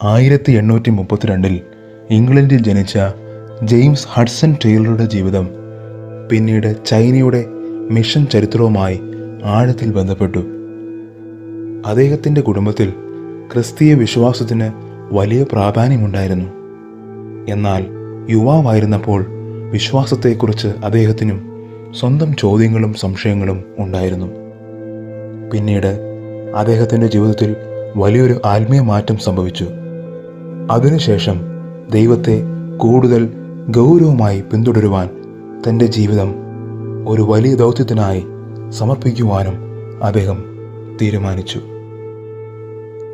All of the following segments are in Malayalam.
1832 ഇംഗ്ലണ്ടിൽ ജനിച്ച ജെയിംസ് ഹഡ്സൺ ടെയ്ലറുടെ ജീവിതം പിന്നീട് ചൈനയുടെ മിഷൻ ചരിത്രവുമായി ആഴത്തിൽ ബന്ധപ്പെട്ടു. അദ്ദേഹത്തിൻ്റെ കുടുംബത്തിൽ ക്രിസ്തീയ വിശ്വാസത്തിന് വലിയ പ്രാധാന്യമുണ്ടായിരുന്നു. എന്നാൽ യുവാവായിരുന്നപ്പോൾ വിശ്വാസത്തെക്കുറിച്ച് അദ്ദേഹത്തിനും സ്വന്തം ചോദ്യങ്ങളും സംശയങ്ങളും ഉണ്ടായിരുന്നു. പിന്നീട് അദ്ദേഹത്തിൻ്റെ ജീവിതത്തിൽ വലിയൊരു ആത്മീയ മാറ്റം സംഭവിച്ചു. അതിനുശേഷം ദൈവത്തെ കൂടുതൽ ഗൗരവമായി പിന്തുടരുവാൻ തൻ്റെ ജീവിതം ഒരു വലിയ ദൗത്യത്തിനായി സമർപ്പിക്കുവാനും അദ്ദേഹം തീരുമാനിച്ചു.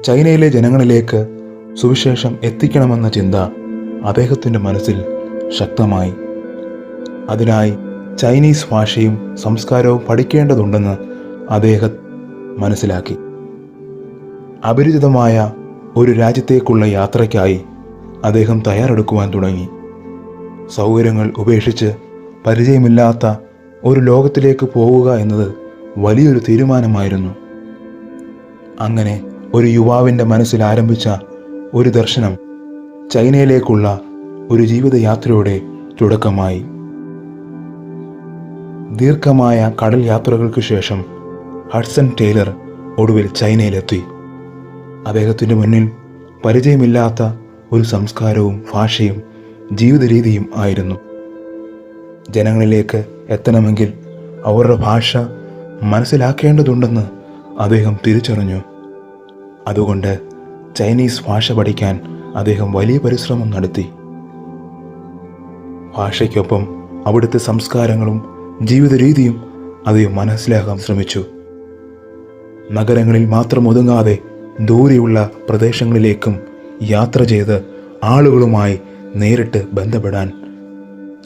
ചൈനയിലെ ജനങ്ങളിലേക്ക് സുവിശേഷം എത്തിക്കണമെന്ന ചിന്ത അദ്ദേഹത്തിൻ്റെ മനസ്സിൽ ശക്തമായി. അതിനായി ചൈനീസ് ഭാഷയും സംസ്കാരവും പഠിക്കേണ്ടതുണ്ടെന്ന് അദ്ദേഹം മനസ്സിലാക്കി. അപരിചിതമായ ഒരു രാജ്യത്തേക്കുള്ള യാത്രയ്ക്കായി അദ്ദേഹം തയ്യാറെടുക്കുവാൻ തുടങ്ങി. സൗകര്യങ്ങൾ ഉപേക്ഷിച്ച് പരിചയമില്ലാത്ത ഒരു ലോകത്തിലേക്ക് പോവുക എന്നത് വലിയൊരു തീരുമാനമായിരുന്നു. അങ്ങനെ ഒരു യുവാവിൻ്റെ മനസ്സിൽ ആരംഭിച്ച ഒരു ദർശനം ചൈനയിലേക്കുള്ള ഒരു ജീവിതയാത്രയുടെ തുടക്കമായി. ദീർഘമായ കടൽ യാത്രകൾക്ക് ശേഷം ഹഡ്സൺ ടെയ്ലർ ഒടുവിൽ ചൈനയിലെത്തി. അദ്ദേഹത്തിൻ്റെ മുന്നിൽ പരിചയമില്ലാത്ത ഒരു സംസ്കാരവും ഭാഷയും ജീവിത രീതിയും ആയിരുന്നു. ജനങ്ങളിലേക്ക് എത്തണമെങ്കിൽ അവരുടെ ഭാഷ മനസ്സിലാക്കേണ്ടതുണ്ടെന്ന് അദ്ദേഹം തിരിച്ചറിഞ്ഞു. അതുകൊണ്ട് ചൈനീസ് ഭാഷ പഠിക്കാൻ അദ്ദേഹം വലിയ പരിശ്രമം നടത്തി. ഭാഷയ്ക്കൊപ്പം അവിടുത്തെ സംസ്കാരങ്ങളും ജീവിത രീതിയും അദ്ദേഹം മനസ്സിലാക്കാൻ ശ്രമിച്ചു. നഗരങ്ങളിൽ മാത്രം ഒതുങ്ങാതെ ദൂരെയുള്ള പ്രദേശങ്ങളിലേക്കും യാത്ര ചെയ്ത് ആളുകളുമായി നേരിട്ട് ബന്ധപ്പെടാൻ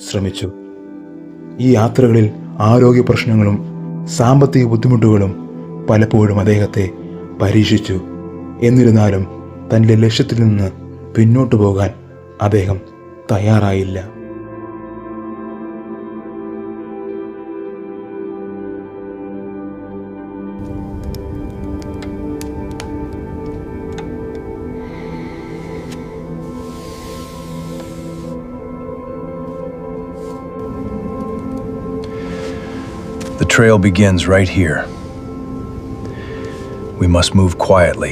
ശ്രമിച്ചു. ഈ യാത്രകളിൽ ആരോഗ്യ പ്രശ്നങ്ങളും സാമ്പത്തിക ബുദ്ധിമുട്ടുകളും പലപ്പോഴും അദ്ദേഹത്തെ പരീക്ഷിച്ചു. എന്നിരുന്നാലും തൻ്റെ ലക്ഷ്യത്തിൽ നിന്ന് പിന്നോട്ടു പോകാൻ അദ്ദേഹം തയ്യാറായില്ല. The trail begins right here. We must move quietly.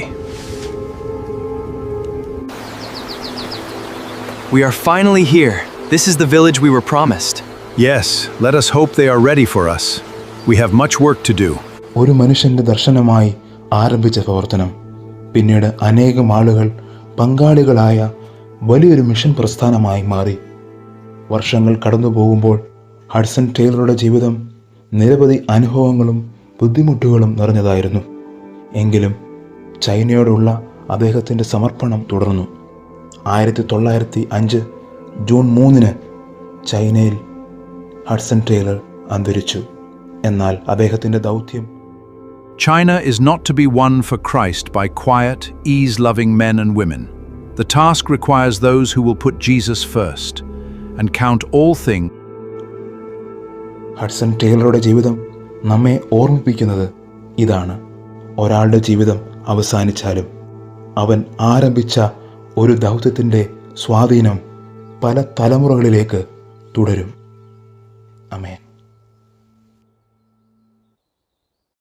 We are finally here. This is the village we were promised. Yes, let us hope they are ready for us. We have much work to do. ഒരു മനുഷ്യന്റെ ദർശനമായി ആരംഭിച്ച പ്രവർത്തനം പിന്നീട് അനേകം ആളുകൾ പങ്കാളികളായ വലിയൊരു മിഷൻ പ്രസ്ഥാനമായി മാറി. വർഷങ്ങൾ കടന്നു പോകുമ്പോൾ ഹഡ്സൺ ടെയ്ലറുടെ ജീവിതം നിരവധി അനുഭവങ്ങളും ബുദ്ധിമുട്ടുകളും നിറഞ്ഞതായിരുന്നു. എങ്കിലും ചൈനയോടുള്ള അദ്ദേഹത്തിൻ്റെ സമർപ്പണം തുടർന്നു. 1905 ജൂൺ 3 ചൈനയിൽ ഹഡ്സൺ ടെയ്ലർ അന്തരിച്ചു. എന്നാൽ അദ്ദേഹത്തിൻ്റെ ദൗത്യം China is not to be won for Christ by quiet, ease-loving men and women. The task requires those who will put Jesus first and count all things. Hudson ടെയ്ലറുടെ ജീവിതം നമ്മെ ഓർമ്മിപ്പിക്കുന്നത് ഇതാണ്. ഒരാളുടെ ജീവിതം അവസാനിച്ചാലും അവൻ ആരംഭിച്ച ഒരു ദൗത്യത്തിൻ്റെ സ്വാധീനം പല തലമുറകളിലേക്ക് തുടരും. ആമേൻ.